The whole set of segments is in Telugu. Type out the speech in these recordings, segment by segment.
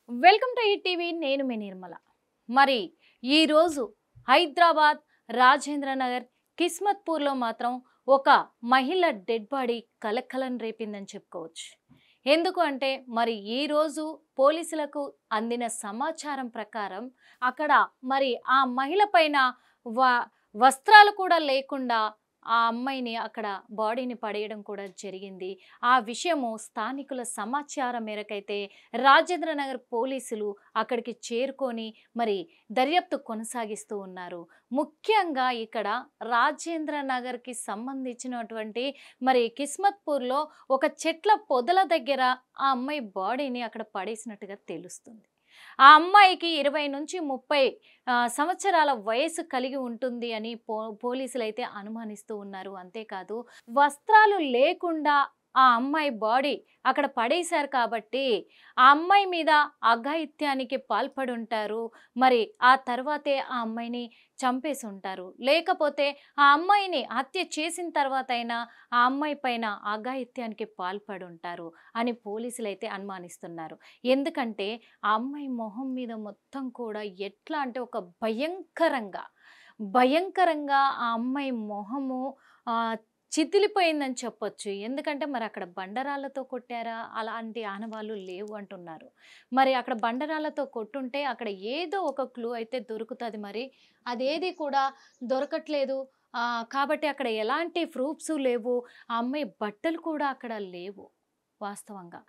Welcome to ETV. నేను మీ నిర్మల. మరి ఈరోజు హైదరాబాద్ రాజేంద్ర నగర్ కిస్మత్పూర్లో మాత్రం ఒక మహిళ డెడ్ బాడీ కలకలం రేపిందని చెప్పుకోవచ్చు. ఎందుకు అంటే మరి ఈరోజు పోలీసులకు అందిన సమాచారం ప్రకారం అక్కడ మరి ఆ మహిళ పైన వస్త్రాలు కూడా లేకుండా ఆ అమ్మాయిని అక్కడ బాడీని పడేయడం కూడా జరిగింది. ఆ విషయము స్థానికుల సమాచారం మేరకైతే రాజేంద్ర నగర్ పోలీసులు అక్కడికి చేరుకొని మరి దర్యాప్తు కొనసాగిస్తూ ఉన్నారు. ముఖ్యంగా ఇక్కడ రాజేంద్ర నగర్కి సంబంధించినటువంటి మరి కిస్మత్పూర్లో ఒక చెట్ల పొదల దగ్గర ఆ అమ్మాయి బాడీని అక్కడ పడేసినట్టుగా తెలుస్తుంది. ఆ అమ్మాయికి 20 నుంచి 30 సంవత్సరాల వయసు కలిగి ఉంటుంది అని పోలీసులు అయితే అనుమానిస్తూ ఉన్నారు. అంతేకాదు వస్త్రాలు లేకుండా ఆ అమ్మాయి బాడీ అక్కడ పడేశారు కాబట్టి ఆ అమ్మాయి మీద అఘాయిత్యానికి పాల్పడి ఉంటారు. మరి ఆ తర్వాతే ఆ అమ్మాయిని చంపేసి ఉంటారు. లేకపోతే ఆ అమ్మాయిని హత్య చేసిన తర్వాత అయినా ఆ అమ్మాయి పైన అఘాయిత్యానికి పాల్పడి ఉంటారు అని పోలీసులు అయితే అనుమానిస్తున్నారు. ఎందుకంటే ఆ అమ్మాయి మొహం మీద మొత్తం కూడా ఎట్లా అంటే ఒక భయంకరంగా ఆ అమ్మాయి మొహము చితిలిపోయిందని చెప్పొచ్చు. ఎందుకంటే మరి అక్కడ బండరాళ్ళతో కొట్టారా, అలాంటి ఆనవాళ్ళు లేవు అంటున్నారు. మరి అక్కడ బండరాళ్ళతో కొట్టుంటే అక్కడ ఏదో ఒక క్లూ అయితే దొరుకుతుంది. మరి అదేది కూడా దొరకట్లేదు. కాబట్టి అక్కడ ఎలాంటి ప్రూఫ్స్ లేవు. ఆ అమ్మాయి బట్టలు కూడా అక్కడ లేవు వాస్తవంగా.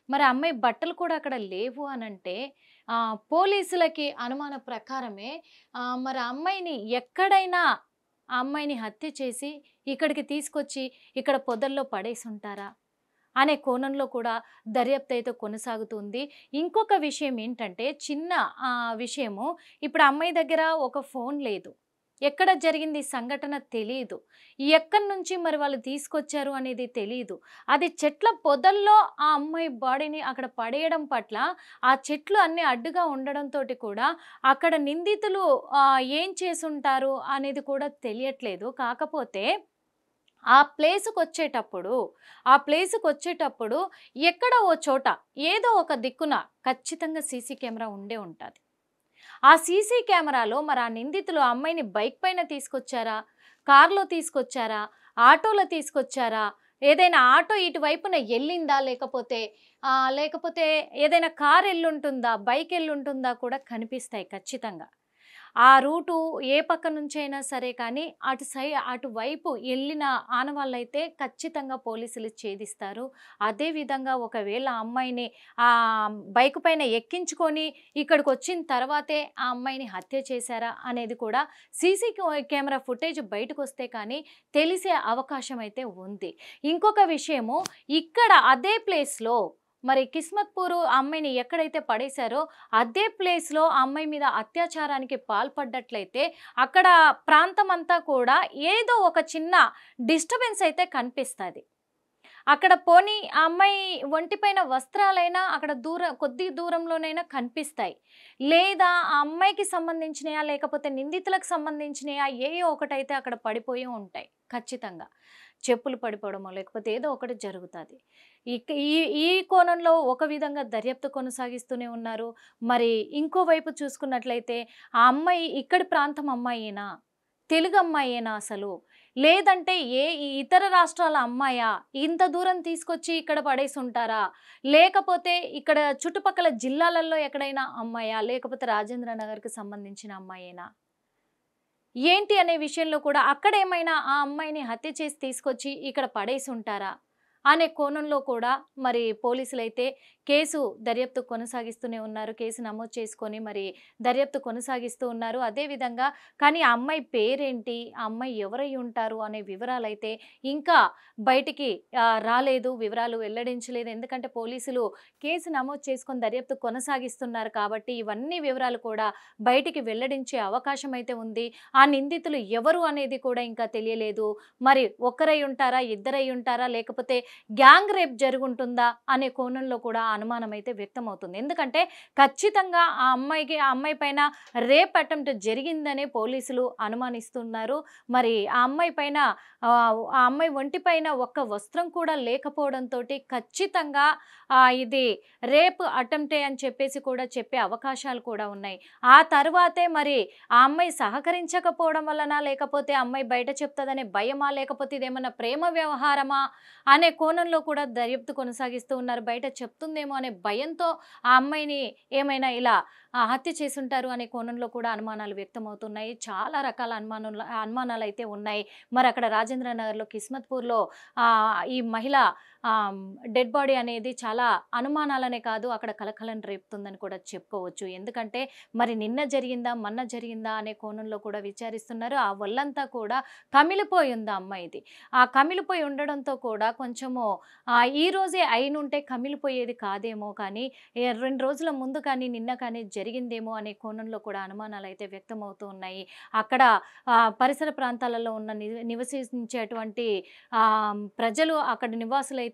మరి అమ్మాయి బట్టలు కూడా అక్కడ లేవు అనంటే పోలీసులకి అనుమాన ప్రకారమే మరి అమ్మాయిని ఎక్కడైనా ఆ అమ్మాయిని హత్య చేసి ఇక్కడికి తీసుకొచ్చి ఇక్కడ పొదల్లో పడేసి ఉంటారా అనే కోణంలో కూడా దర్యాప్తు అయితే కొనసాగుతుంది. ఇంకొక విషయం ఏంటంటే చిన్న విషయము, ఇప్పుడు అమ్మాయి దగ్గర ఒక ఫోన్ లేదు. ఎక్కడ జరిగింది సంఘటన తెలియదు. ఎక్కడి నుంచి మరి వాళ్ళు తీసుకొచ్చారు అనేది తెలియదు. అది చెట్ల పొదల్లో ఆ అమ్మాయి బాడీని అక్కడ పడేయడం పట్ల ఆ చెట్లు అన్నీ అడ్డుగా ఉండడంతో కూడా అక్కడ నిందితులు ఏం చేసుంటారు అనేది కూడా తెలియట్లేదు. కాకపోతే ఆ ప్లేస్కి వచ్చేటప్పుడు ఎక్కడ ఓ చోట ఏదో ఒక దిక్కున ఖచ్చితంగా సీసీ కెమెరా ఉండే ఉంటుంది. ఆ సీసీ కెమెరాలో మరి ఆ నిందితులు ఆ అమ్మాయిని బైక్ పైన తీసుకొచ్చారా, కార్లో తీసుకొచ్చారా, ఆటోలో తీసుకొచ్చారా, ఏదైనా ఆటో ఇటువైపున వెళ్ళిందా, లేకపోతే ఏదైనా కార్ వెళ్ళుంటుందా, బైక్ వెళ్ళుంటుందా కూడా కనిపిస్తాయి ఖచ్చితంగా. ఆ రూటు ఏ పక్క నుంచి అయినా సరే కానీ అటువైపు వెళ్ళిన ఆనవాళ్ళైతే ఖచ్చితంగా పోలీసులు ఛేదిస్తారు. అదేవిధంగా ఒకవేళ ఆ అమ్మాయిని బైక్ పైన ఎక్కించుకొని ఇక్కడికి వచ్చిన తర్వాతే ఆ అమ్మాయిని హత్య చేశారా అనేది కూడా సీసీ కెమెరా ఫుటేజ్ బయటకు వస్తే కానీ తెలిసే అవకాశం అయితే ఉంది. ఇంకొక విషయము, ఇక్కడ అదే ప్లేస్లో మరి కిస్మత్పూర్ అమ్మాయిని ఎక్కడైతే పడేశారో అదే ప్లేస్లో ఆ అమ్మాయి మీద అత్యాచారానికి పాల్పడ్డట్లయితే అక్కడ ప్రాంతం అంతా కూడా ఏదో ఒక చిన్న డిస్టర్బెన్స్ అయితే కనిపిస్తుంది. అక్కడ పోనీ ఆ అమ్మాయి ఒంటిపైన వస్త్రాలైనా అక్కడ కొద్ది దూరంలోనైనా కనిపిస్తాయి. లేదా ఆ అమ్మాయికి సంబంధించినయా లేకపోతే నిందితులకు సంబంధించినయా ఒకటైతే అక్కడ పడిపోయి ఉంటాయి ఖచ్చితంగా. చెప్పులు పడిపోవడమో లేకపోతే ఏదో ఒకటి జరుగుతుంది. ఈ కోణంలో ఒక విధంగా దర్యాప్తు కొనసాగిస్తూనే ఉన్నారు. మరి ఇంకోవైపు చూసుకున్నట్లయితే ఆ అమ్మాయి ఇక్కడి ప్రాంతం అమ్మాయేనా, తెలుగు అమ్మాయేనా అసలు, లేదంటే ఇతర రాష్ట్రాల అమ్మాయా, ఇంత దూరం తీసుకొచ్చి ఇక్కడ పడేసి ఉంటారా, లేకపోతే ఇక్కడ చుట్టుపక్కల జిల్లాలలో ఎక్కడైనా అమ్మాయా, లేకపోతే రాజేంద్ర నగర్కి సంబంధించిన అమ్మాయేనా ఏంటి అనే విషయంలో కూడా అక్కడేమైనా ఆ అమ్మాయిని హత్య చేసి తీసుకొచ్చి ఇక్కడ పడేసి ఉంటారా అనే కోణంలో కూడా మరి పోలీసులు అయితే దర్యాప్తు కొనసాగిస్తూనే ఉన్నారు. కేసు నమోదు చేసుకొని మరి దర్యాప్తు కొనసాగిస్తూ ఉన్నారు. అదేవిధంగా కానీ ఆ అమ్మాయి పేరేంటి, ఆ అమ్మాయి ఎవరై ఉంటారు అనే వివరాలు అయితే ఇంకా బయటికి రాలేదు, వివరాలు వెల్లడించలేదు. ఎందుకంటే పోలీసులు కేసు నమోదు చేసుకొని దర్యాప్తు కొనసాగిస్తున్నారు కాబట్టి ఇవన్నీ వివరాలు కూడా బయటికి వెల్లడించే అవకాశం అయితే ఉంది. ఆ నిందితులు ఎవరు అనేది కూడా ఇంకా తెలియలేదు. మరి ఒక్కరై ఉంటారా, ఇద్దరై ఉంటారా, లేకపోతే గ్యాంగ్ రేప్ జరుగుంటుందా అనే కోణంలో కూడా అనుమానం అయితే వ్యక్తమవుతుంది. ఎందుకంటే ఖచ్చితంగా ఆ అమ్మాయి పైన రేప్ అటెంప్ట్ జరిగిందనే పోలీసులు అనుమానిస్తున్నారు. మరి ఆ అమ్మాయి పైన ఆ అమ్మాయి ఒంటిపైన ఒక్క వస్త్రం కూడా లేకపోవడంతో ఖచ్చితంగా ఇది రేప్ అటెంప్టే అని చెప్పేసి కూడా చెప్పే అవకాశాలు కూడా ఉన్నాయి. ఆ తర్వాతే మరి ఆ అమ్మాయి సహకరించకపోవడం వలన, లేకపోతే అమ్మాయి బయట చెప్తుందనే భయమా, లేకపోతే ఇదేమన్నా ప్రేమ వ్యవహారమా అనే కోణంలో కూడా దర్యాప్తు కొనసాగిస్తూ ఉన్నారు. బయట చెప్తుందేమో అనే భయంతో ఆ అమ్మాయిని ఏమైనా ఇలా హత్య చేసుంటారు అనే కోణంలో కూడా అనుమానాలు వ్యక్తమవుతున్నాయి. చాలా రకాల అనుమానాలు అయితే ఉన్నాయి. మరి అక్కడ రాజేంద్ర నగర్లో కిస్మత్పూర్లో ఈ మహిళ డెడ్ బాడీ అనేది చాలా అనుమానాలనే కాదు, అక్కడ కలకలను రేపుతుందని కూడా చెప్పుకోవచ్చు. ఎందుకంటే మరి నిన్న జరిగిందా మొన్న జరిగిందా అనే కోణంలో కూడా విచారిస్తున్నారు. ఆ ఒళ్ళంతా కూడా కమిలిపోయి ఉంది అమ్మాయిది. ఆ కమిలిపోయి ఉండడంతో కూడా కొంచెము ఈ రోజే అయినుంటే కమిలిపోయేది కాదేమో, కానీ 2 రోజుల ముందు కానీ నిన్న కానీ జరిగిందేమో అనే కోణంలో కూడా అనుమానాలు అయితే వ్యక్తమవుతూ ఉన్నాయి. అక్కడ పరిసర ప్రాంతాలలో ఉన్న నివసించేటువంటి ప్రజలు, అక్కడ నివాసులైతే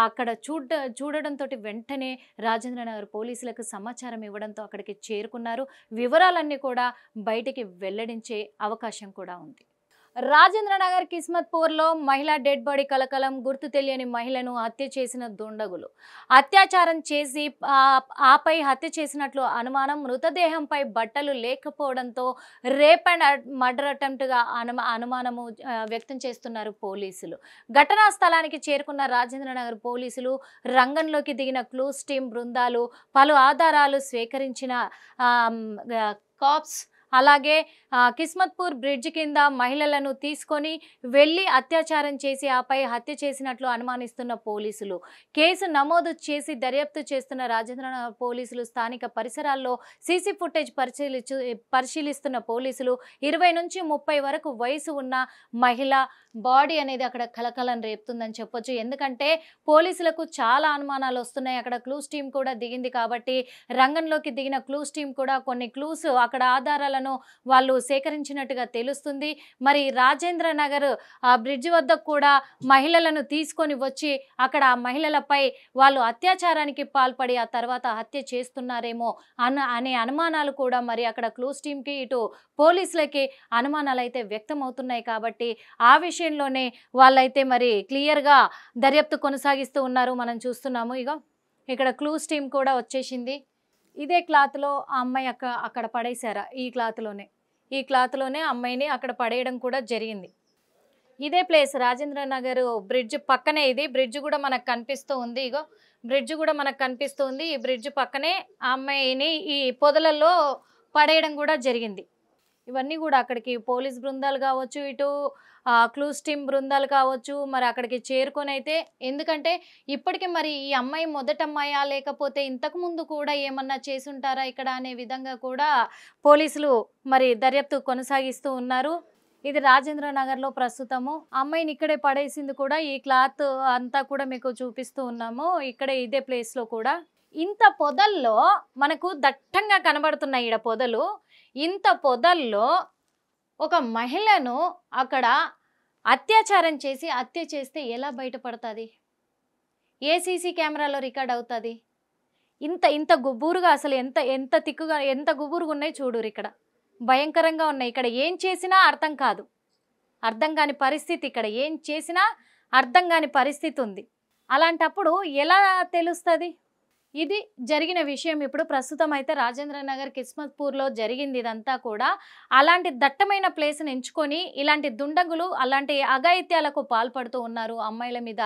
అక్కడ చూడడంతో వెంటనే రాజేంద్రనగర్ పోలీసులకు సమాచారం ఇవ్వడంతో అక్కడికి చేరుకున్నారు. వివరాలన్నీ కూడా బయటికి వెల్లడించే అవకాశం కూడా ఉంది. రాజేంద్రనగర్ కిస్మత్పూర్లో మహిళ డెడ్ బాడీ కలకలం. గుర్తు తెలియని మహిళను హత్య చేసిన దుండగులు. అత్యాచారం చేసి ఆపై హత్య చేసినట్లు అనుమానం. మృతదేహంపై బట్టలు లేకపోవడంతో రేప్ అండ్ మర్డర్ అటెంప్ట్గా అనుమానము వ్యక్తం చేస్తున్నారు పోలీసులు. ఘటనా స్థలానికి చేరుకున్న రాజేంద్రనగర్ పోలీసులు రంగంలోకి దిగిన క్లూస్ టీం బృందాలు పలు ఆధారాలు స్వీకరించిన కాప్స్, అలాగే కిస్మత్పూర్ బ్రిడ్జ్ కింద మహిళలను తీసుకొని వెళ్ళి అత్యాచారం చేసి ఆపై హత్య చేసినట్లు అనుమానిస్తున్న పోలీసులు. కేసు నమోదు చేసి దర్యాప్తు చేస్తున్న రాజేంద్రనగర్ పోలీసులు స్థానిక పరిసరాల్లో సీసీ ఫుటేజ్ పరిశీలిస్తున్న పోలీసులు 20 నుంచి 30 వరకు వయసు ఉన్న మహిళ బాడీ అనేది అక్కడ కలకలం రేపుతుందని చెప్పొచ్చు. ఎందుకంటే పోలీసులకు చాలా అనుమానాలు వస్తున్నాయి. అక్కడ క్లూస్ టీం కూడా దిగింది కాబట్టి రంగంలోకి దిగిన క్లూస్ టీం కూడా కొన్ని క్లూస్ అక్కడ ఆధారాలను వాళ్ళు సేకరించినట్టుగా తెలుస్తుంది. మరి రాజేంద్ర నగర్ బ్రిడ్జ్ వద్ద కూడా మహిళలను తీసుకొని వచ్చి అక్కడ ఆ మహిళలపై వాళ్ళు అత్యాచారానికి పాల్పడి ఆ తర్వాత హత్య చేస్తున్నారేమో అనే అనుమానాలు కూడా మరి అక్కడ క్లూస్ టీంకి ఇటు పోలీసులకి అనుమానాలు అయితే వ్యక్తం అవుతున్నాయి. కాబట్టి ఆ విషయంలోనే వాళ్ళైతే మరి క్లియర్గా దర్యాప్తు కొనసాగిస్తూ ఉన్నారు. మనం చూస్తున్నాము. ఇక్కడ క్లూస్ టీం కూడా వచ్చేసింది. ఇదే క్లాత్లో ఆ అమ్మాయి అక్కడ పడేశారా? ఈ క్లాత్లోనే అమ్మాయిని అక్కడ పడేయడం కూడా జరిగింది. ఇదే ప్లేస్ రాజేంద్రనగర్ బ్రిడ్జ్ పక్కనే. ఇది బ్రిడ్జ్ కూడా మనకు కనిపిస్తూ ఉంది. బ్రిడ్జ్ కూడా మనకు కనిపిస్తూ ఉంది. ఈ బ్రిడ్జ్ పక్కనే ఆ అమ్మాయిని ఈ పొదలలో పడేయడం కూడా జరిగింది. ఇవన్నీ కూడా అక్కడికి పోలీస్ బృందాలు కావచ్చు, ఇటు క్లూస్ టీం బృందాలు కావచ్చు, మరి అక్కడికి చేరుకొని అయితే, ఎందుకంటే ఇప్పటికీ మరి ఈ అమ్మాయి మొదటమ్మాయా లేకపోతే ఇంతకు ముందు కూడా ఏమన్నా చేసుంటారా ఇక్కడ అనే విధంగా కూడా పోలీసులు మరి దర్యాప్తు కొనసాగిస్తూ ఉన్నారు. ఇది రాజేంద్రనగర్లో ప్రస్తుతము. అమ్మాయిని ఇక్కడే పడేసింది కూడా. ఈ క్లాత్ అంతా కూడా మీకు చూపిస్తూ ఉన్నాము. ఇక్కడే ఇదే ప్లేస్లో కూడా ఇంత పొదల్లో మనకు దట్టంగా కనబడుతున్నాయి. ఈడ పొదలు, ఇంత పొదల్లో ఒక మహిళను అక్కడ అత్యాచారం చేసి హత్య చేస్తే ఎలా బయటపడుతుంది? ఏ సీసీ కెమెరాలో రికార్డ్ అవుతుంది? ఇంత గుబూరుగా అసలు ఎంత తిక్కుగా ఎంత గుబూరుగా ఉన్నాయి చూడురు. ఇక్కడ భయంకరంగా ఉన్నాయి. ఇక్కడ ఏం చేసినా అర్థం కాదు, అర్థం కాని పరిస్థితి. ఇక్కడ ఏం చేసినా అర్థం కాని పరిస్థితి ఉంది. అలాంటప్పుడు ఎలా తెలుస్తుంది? ఇది జరిగిన విషయం. ఇప్పుడు ప్రస్తుతం అయితే రాజేంద్రనగర్ కిస్మత్పూర్లో జరిగింది ఇదంతా కూడా. అలాంటి దట్టమైన ప్లేస్ని ఎంచుకొని ఇలాంటి దుండగులు అలాంటి అఘాయిత్యాలకు పాల్పడుతూ ఉన్నారు. అమ్మాయిల మీద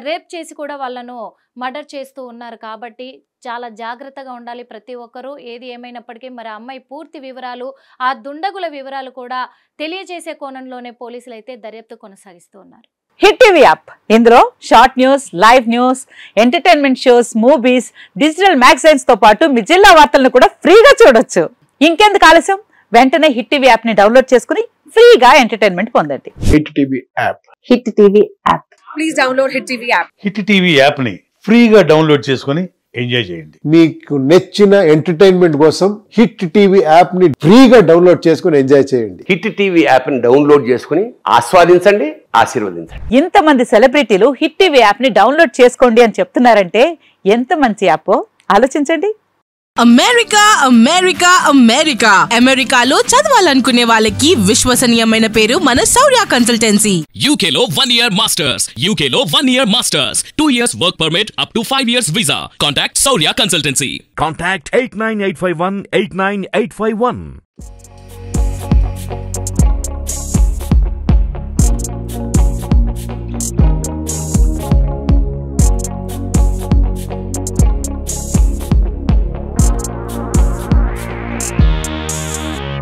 రేప్ చేసి కూడా వాళ్ళను మర్డర్ చేస్తూ ఉన్నారు. కాబట్టి చాలా జాగ్రత్తగా ఉండాలి ప్రతి ఒక్కరూ. ఏది ఏమైనప్పటికీ మరి అమ్మాయి పూర్తి వివరాలు, ఆ దుండగుల వివరాలు కూడా తెలియజేసే కోణంలోనే పోలీసులు అయితే దర్యాప్తు కొనసాగిస్తూ ఉన్నారు. హిట్ టీవీ యాప్, ఇందులో short news, live news, entertainment shows, movies, digital magazines తో పాటు మీ జిల్లా వార్తలను కూడా ఫ్రీగా చూడొచ్చు. ఇంకెందుకు ఆలస్యం? వెంటనే హిట్ టీవీ యాప్ ని డౌన్లోడ్ చేసుకుని ఫ్రీగా ఎంటర్టైన్మెంట్ పొందండి. Hit TV app. Hit TV app. Please download hit TV app. Hit TV app ని ఫ్రీగా డౌన్లోడ్ చేసుకుని ఎంజాయ్ చేయండి. మీకు నచ్చిన ఎంటర్టైన్మెంట్ కోసం హిట్ టీవీ యాప్ ని ఫ్రీగా డౌన్లోడ్ చేసుకుని ఎంజాయ్ చేయండి. హిట్ టీవీ యాప్ ని డౌన్లోడ్ చేసుకుని ఆస్వాదించండి, ఆశీర్వదించండి. ఇంతమంది సెలబ్రిటీలు హిట్ టీవీ యాప్ ని డౌన్లోడ్ చేసుకోండి అని చెప్తున్నారంటే ఎంత మంచి యాప్ ఆలోచించండి. అమెరికా అమెరికా అమెరికా అమెరికాలో చదవాలనుకునే వాళ్ళకి విశ్వసనీయమైన పేరు మన శౌర్య కన్సల్టెన్సీ. UK లో 1 year masters, UK లో 1 year masters, 2 years work permit up to 5 years visa. Contact Saurya Consultancy. Contact 89851 89851.